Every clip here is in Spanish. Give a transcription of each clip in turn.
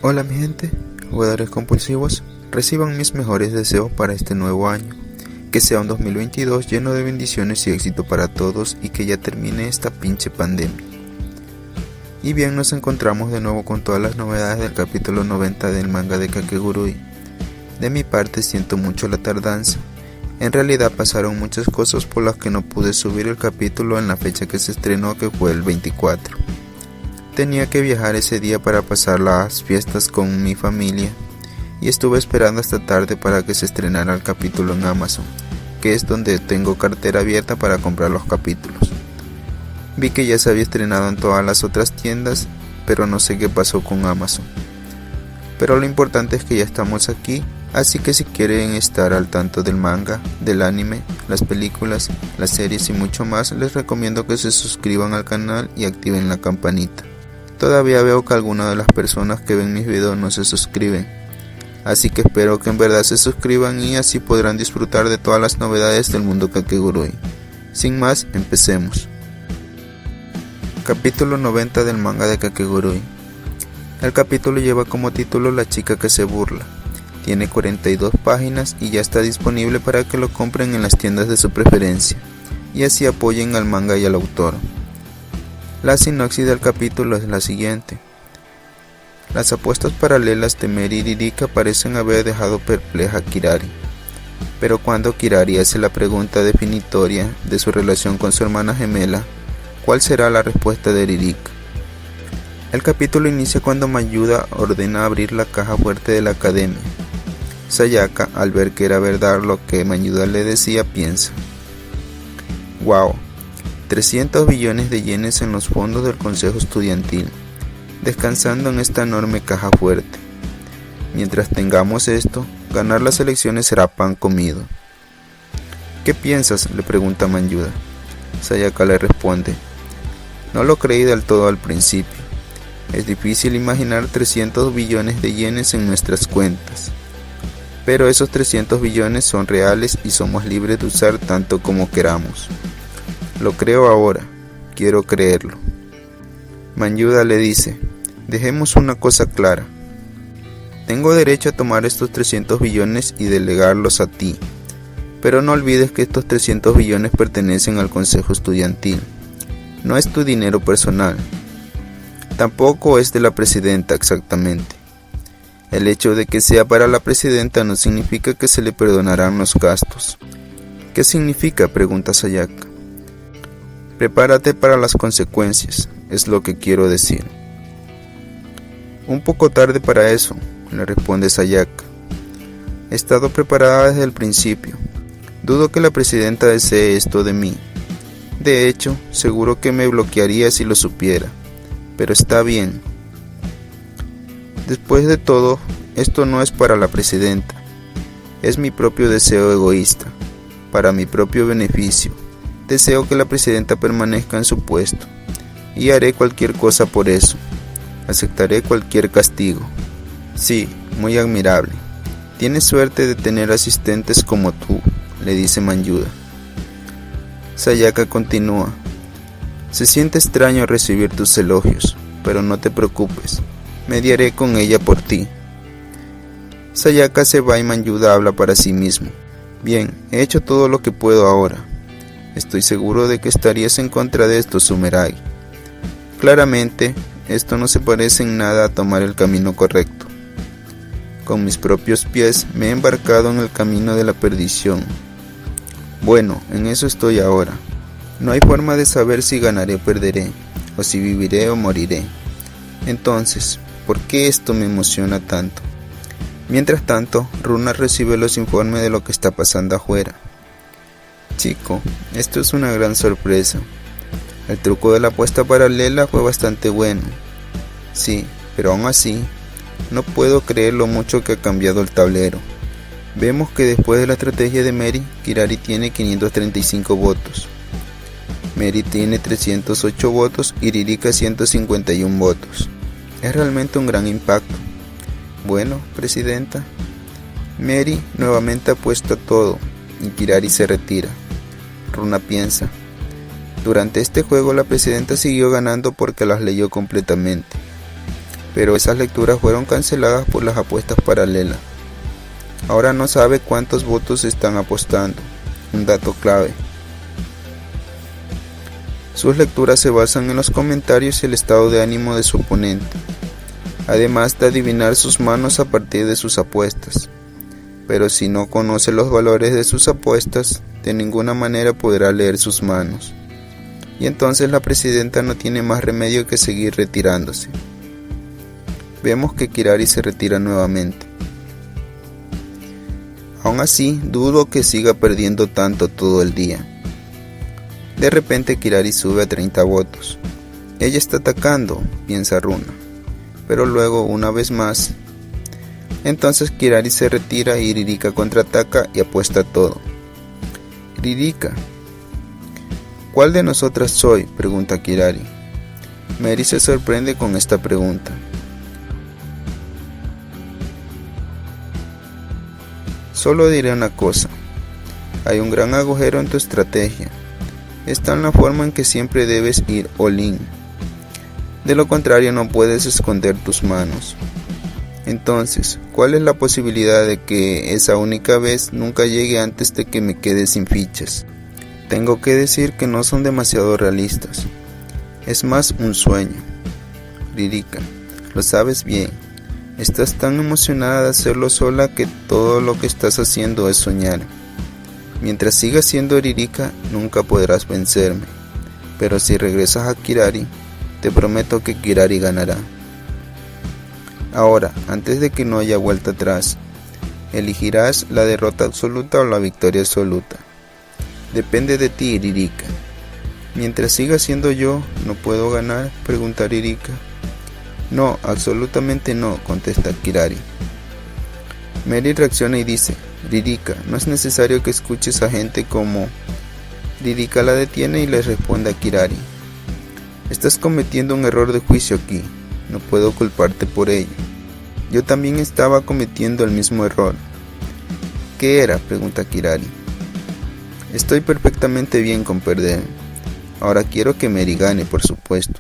Hola mi gente, jugadores compulsivos, reciban mis mejores deseos para este nuevo año, que sea un 2022 lleno de bendiciones y éxito para todos y que ya termine esta pinche pandemia. Y bien, nos encontramos de nuevo con todas las novedades del capítulo 90 del manga de Kakegurui. De mi parte siento mucho la tardanza, en realidad pasaron muchas cosas por las que no pude subir el capítulo en la fecha que se estrenó, que fue el 24. Tenía que viajar ese día para pasar las fiestas con mi familia y estuve esperando hasta tarde para que se estrenara el capítulo en Amazon, que es donde tengo cartera abierta para comprar los capítulos. Vi que ya se había estrenado en todas las otras tiendas, pero no sé qué pasó con Amazon. Pero lo importante es que ya estamos aquí, así que si quieren estar al tanto del manga, del anime, las películas, las series y mucho más, les recomiendo que se suscriban al canal y activen la campanita. Todavía veo que algunas de las personas que ven mis videos no se suscriben, así que espero que en verdad se suscriban y así podrán disfrutar de todas las novedades del mundo Kakegurui. Sin más, empecemos. Capítulo 90 del manga de Kakegurui. El capítulo lleva como título La chica que se burla. Tiene 42 páginas y ya está disponible para que lo compren en las tiendas de su preferencia, y así apoyen al manga y al autor. La sinopsis del capítulo es la siguiente. Las apuestas paralelas de Mary y Ririka parecen haber dejado perpleja a Kirari, pero cuando Kirari hace la pregunta definitoria de su relación con su hermana gemela, ¿cuál será la respuesta de Ririka? El capítulo inicia cuando Mayuda ordena abrir la caja fuerte de la academia. Sayaka, al ver que era verdad lo que Mayuda le decía, piensa: wow, 300 billones de yenes en los fondos del consejo estudiantil, descansando en esta enorme caja fuerte. Mientras tengamos esto, ganar las elecciones será pan comido. ¿Qué piensas?, le pregunta Mayuda. Sayaka le responde: no lo creí del todo al principio. Es difícil imaginar 300 billones de yenes en nuestras cuentas. Pero esos 300 billones son reales y somos libres de usar tanto como queramos. Lo creo ahora, quiero creerlo. Mayuda le dice: dejemos una cosa clara. Tengo derecho a tomar estos 300 billones y delegarlos a ti, pero no olvides que estos 300 billones pertenecen al consejo estudiantil. No es tu dinero personal. Tampoco es de la presidenta exactamente. El hecho de que sea para la presidenta no significa que se le perdonarán los gastos. ¿Qué significa?, pregunta Sayaka. Prepárate para las consecuencias, es lo que quiero decir. Un poco tarde para eso, le responde Sayaka. He estado preparada desde el principio. Dudo que la presidenta desee esto de mí. De hecho, seguro que me bloquearía si lo supiera. Pero está bien. Después de todo, esto no es para la presidenta. Es mi propio deseo egoísta, para mi propio beneficio. Deseo que la presidenta permanezca en su puesto, y haré cualquier cosa por eso. Aceptaré cualquier castigo. Sí, muy admirable. Tienes suerte de tener asistentes como tú, le dice Mayuda. Sayaka continúa. Se siente extraño recibir tus elogios, pero no te preocupes, mediaré con ella por ti. Sayaka se va y Mayuda habla para sí mismo. Bien, he hecho todo lo que puedo ahora. Estoy seguro de que estarías en contra de esto, Sumeragi. Claramente, esto no se parece en nada a tomar el camino correcto. Con mis propios pies me he embarcado en el camino de la perdición. Bueno, en eso estoy ahora. No hay forma de saber si ganaré o perderé, o si viviré o moriré. Entonces, ¿por qué esto me emociona tanto? Mientras tanto, Runa recibe los informes de lo que está pasando afuera. Chico, esto es una gran sorpresa. El truco de la apuesta paralela fue bastante bueno. Sí, pero aún así, no puedo creer lo mucho que ha cambiado el tablero. Vemos que después de la estrategia de Mary, Kirari tiene 535 votos. Mary tiene 308 votos y Ririka 151 votos. Es realmente un gran impacto. Bueno, presidenta, Mary nuevamente apuesta todo y Kirari se retira. Runa piensa: durante este juego la presidenta siguió ganando porque las leyó completamente, pero esas lecturas fueron canceladas por las apuestas paralelas. Ahora no sabe cuántos votos están apostando, un dato clave. Sus lecturas se basan en los comentarios y el estado de ánimo de su oponente, además de adivinar sus manos a partir de sus apuestas. Pero si no conoce los valores de sus apuestas, de ninguna manera podrá leer sus manos. Y entonces la presidenta no tiene más remedio que seguir retirándose. Vemos que Kirari se retira nuevamente. Aún así, dudo que siga perdiendo tanto todo el día. De repente Kirari sube a 30 votos. Ella está atacando, piensa Runa. Pero luego, una vez más, entonces Kirari se retira y Ririka contraataca y apuesta todo. Ririka: ¿cuál de nosotras soy?, pregunta Kirari. Mary se sorprende con esta pregunta. Solo diré una cosa: hay un gran agujero en tu estrategia. Está en la forma en que siempre debes ir all-in. De lo contrario no puedes esconder tus manos. Entonces, ¿cuál es la posibilidad de que esa única vez nunca llegue antes de que me quede sin fichas? Tengo que decir que no son demasiado realistas. Es más un sueño. Ririka: lo sabes bien. Estás tan emocionada de hacerlo sola que todo lo que estás haciendo es soñar. Mientras sigas siendo Ririka, nunca podrás vencerme. Pero si regresas a Kirari, te prometo que Kirari ganará. Ahora, antes de que no haya vuelta atrás, elegirás la derrota absoluta o la victoria absoluta. Depende de ti, Ririka. Mientras siga siendo yo, ¿no puedo ganar?, pregunta Ririka. No, absolutamente no, contesta Kirari. Mary reacciona y dice: Ririka, no es necesario que escuches a gente como... Ririka la detiene y le responde a Kirari: estás cometiendo un error de juicio aquí. No puedo culparte por ello. Yo también estaba cometiendo el mismo error. ¿Qué era?, pregunta Kirari. Estoy perfectamente bien con perder. Ahora quiero que Mary gane, por supuesto.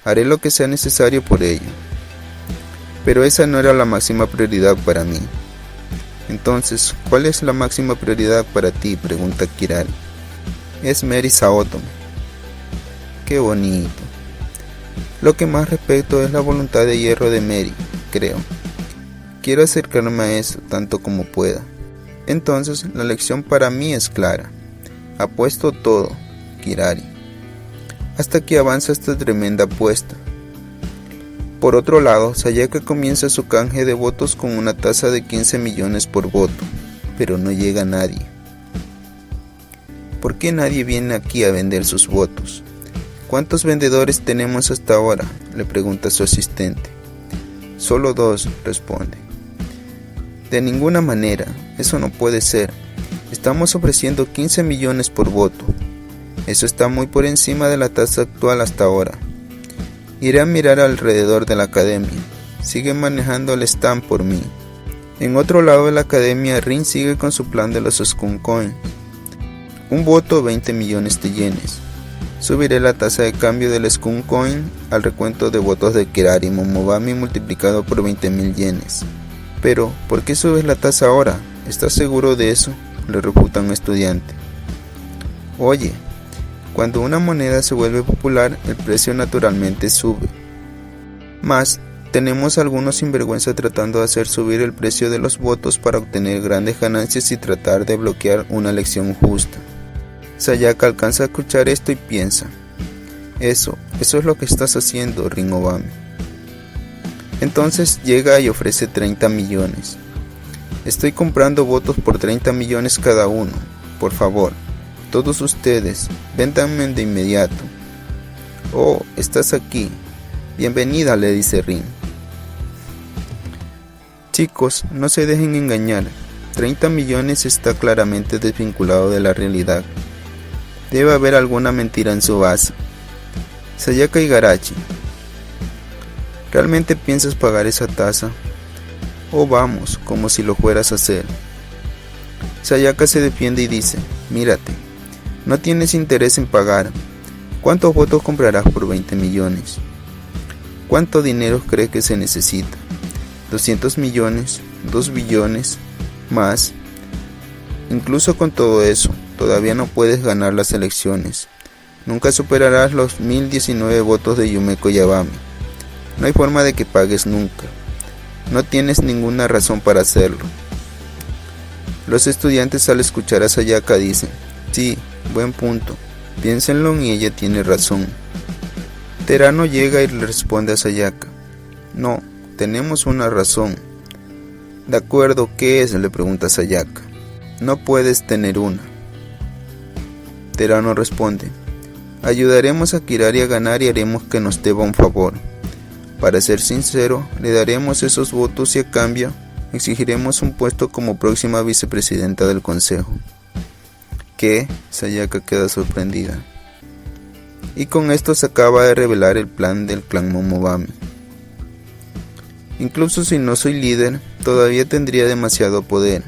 Haré lo que sea necesario por ello. Pero esa no era la máxima prioridad para mí. Entonces, ¿cuál es la máxima prioridad para ti?, pregunta Kirari. Es Mary Saotome. Qué bonito. Lo que más respeto es la voluntad de hierro de Mary, creo. Quiero acercarme a eso tanto como pueda. Entonces, la lección para mí es clara. Apuesto todo, Kirari. Hasta que avanza esta tremenda apuesta. Por otro lado, Sayaka comienza su canje de votos con una tasa de 15 millones por voto, pero no llega nadie. ¿Por qué nadie viene aquí a vender sus votos? ¿Cuántos vendedores tenemos hasta ahora?, le pregunta su asistente. Solo 2, responde. De ninguna manera, eso no puede ser. Estamos ofreciendo 15 millones por voto. Eso está muy por encima de la tasa actual hasta ahora. Iré a mirar alrededor de la academia. Sigue manejando el stand por mí. En otro lado de la academia, Rin sigue con su plan de los Skunk Coin. Un voto, 20 millones de yenes. Subiré la tasa de cambio del Skunk Coin al recuento de votos de Kirari Momobami multiplicado por 20.000 yenes. Pero, ¿por qué subes la tasa ahora? ¿Estás seguro de eso?, le refuta un estudiante. Oye, cuando una moneda se vuelve popular, el precio naturalmente sube. Más, tenemos algunos sinvergüenza tratando de hacer subir el precio de los votos para obtener grandes ganancias y tratar de bloquear una elección justa. Sayaka alcanza a escuchar esto y piensa: Eso es lo que estás haciendo, Rin Obami. Entonces llega y ofrece 30 millones. Estoy comprando votos por 30 millones cada uno. Por favor, todos ustedes, véndanme de inmediato. Oh, estás aquí. Bienvenida, le dice Rin. Chicos, no se dejen engañar. 30 millones está claramente desvinculado de la realidad. Debe haber alguna mentira en su base. Sayaka Igarashi, ¿realmente piensas pagar esa tasa? Oh, vamos, como si lo fueras a hacer. Sayaka se defiende y dice, mírate, no tienes interés en pagar. ¿Cuántos votos comprarás por 20 millones? ¿Cuánto dinero crees que se necesita? 200 millones, 2 billones, más. Incluso con todo eso, todavía no puedes ganar las elecciones. Nunca superarás los 1019 votos de Yumeko Yabami. No hay forma de que pagues nunca. No tienes ninguna razón para hacerlo. Los estudiantes al escuchar a Sayaka dicen, sí, buen punto, piénsenlo y ella tiene razón. Terano llega y le responde a Sayaka, no, tenemos una razón. ¿De acuerdo qué es?, le pregunta Sayaka. No puedes tener una. Terano responde, ayudaremos a Kirari a ganar y haremos que nos deba un favor. Para ser sincero, le daremos esos votos y a cambio exigiremos un puesto como próxima vicepresidenta del consejo. ¿Qué? Sayaka queda sorprendida. Y con esto se acaba de revelar el plan del clan Momobami. Incluso si no soy líder, todavía tendría demasiado poder.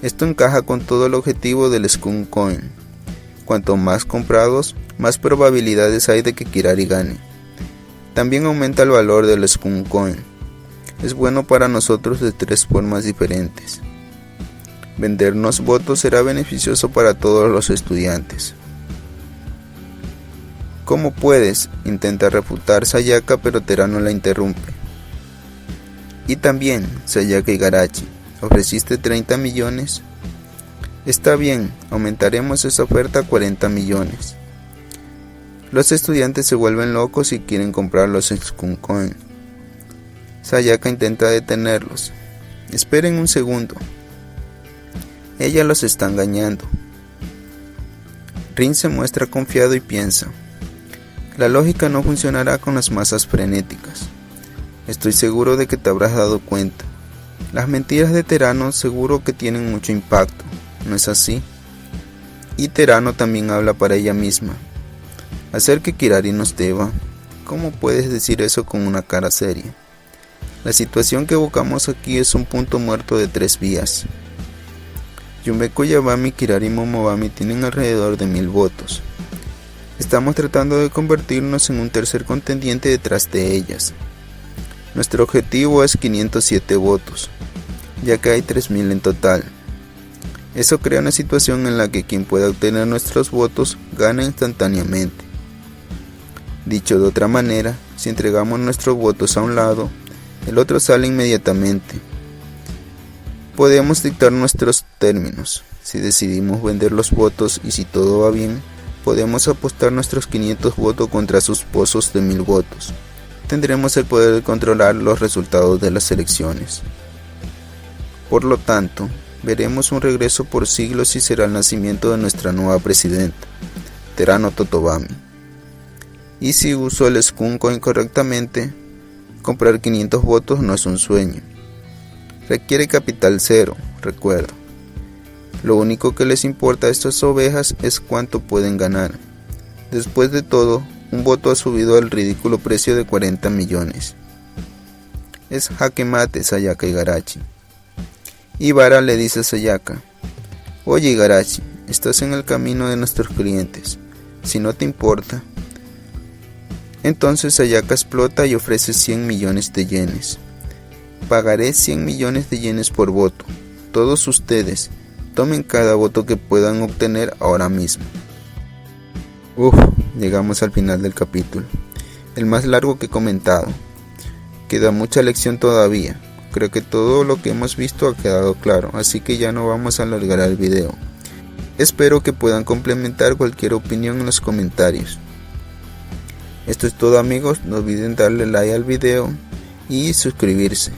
Esto encaja con todo el objetivo del Skunk Coin. Cuanto más comprados, más probabilidades hay de que Kirari gane. También aumenta el valor del Skunk Coin. Es bueno para nosotros de 3 formas diferentes. Vendernos votos será beneficioso para todos los estudiantes. ¿Cómo puedes?, intenta refutar Sayaka, pero Terano la interrumpe. Y también, Sayaka Igarashi, ¿ofreciste 30 millones? Está bien, aumentaremos esa oferta a 40 millones. Los estudiantes se vuelven locos y quieren comprar los Skunk Coin. Sayaka intenta detenerlos. Esperen un segundo. Ella los está engañando. Rin se muestra confiado y piensa, la lógica no funcionará con las masas frenéticas. Estoy seguro de que te habrás dado cuenta. Las mentiras de Terano seguro que tienen mucho impacto, ¿no es así? Y Terano también habla para ella misma. Hacer que Kirari nos deba. ¿Cómo puedes decir eso con una cara seria? La situación que evocamos aquí es un punto muerto de 3 vías. Yumeko Yabami y Kirari Momobami tienen alrededor de 1000 votos. Estamos tratando de convertirnos en un tercer contendiente detrás de ellas. Nuestro objetivo es 507 votos, ya que hay 3000 en total. Eso crea una situación en la que quien pueda obtener nuestros votos gana instantáneamente. Dicho de otra manera, si entregamos nuestros votos a un lado, el otro sale inmediatamente. Podemos dictar nuestros términos. Si decidimos vender los votos y si todo va bien, podemos apostar nuestros 500 votos contra sus pozos de 1000 votos. Tendremos el poder de controlar los resultados de las elecciones. Por lo tanto, veremos un regreso por siglos y será el nacimiento de nuestra nueva presidenta, Terano Totobami. Y si uso el Skunk Coin correctamente, comprar 500 votos no es un sueño. Requiere capital cero, recuerdo. Lo único que les importa a estas ovejas es cuánto pueden ganar. Después de todo, un voto ha subido al ridículo precio de 40 millones. Es jaque mate, Sayaka Igarashi. Ibara le dice a Sayaka, oye Igarashi, estás en el camino de nuestros clientes. Si no te importa. Entonces Sayaka explota y ofrece 100 millones de yenes. Pagaré 100 millones de yenes por voto. Todos ustedes, tomen cada voto que puedan obtener ahora mismo. Llegamos al final del capítulo. El más largo que he comentado. Queda mucha lección todavía. Creo que todo lo que hemos visto ha quedado claro, así que ya no vamos a alargar el video. Espero que puedan complementar cualquier opinión en los comentarios. Esto es todo, amigos, no olviden darle like al video y suscribirse.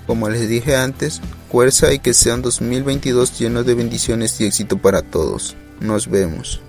Como les dije antes, fuerza y que sean 2022 llenos de bendiciones y éxito para todos. Nos vemos.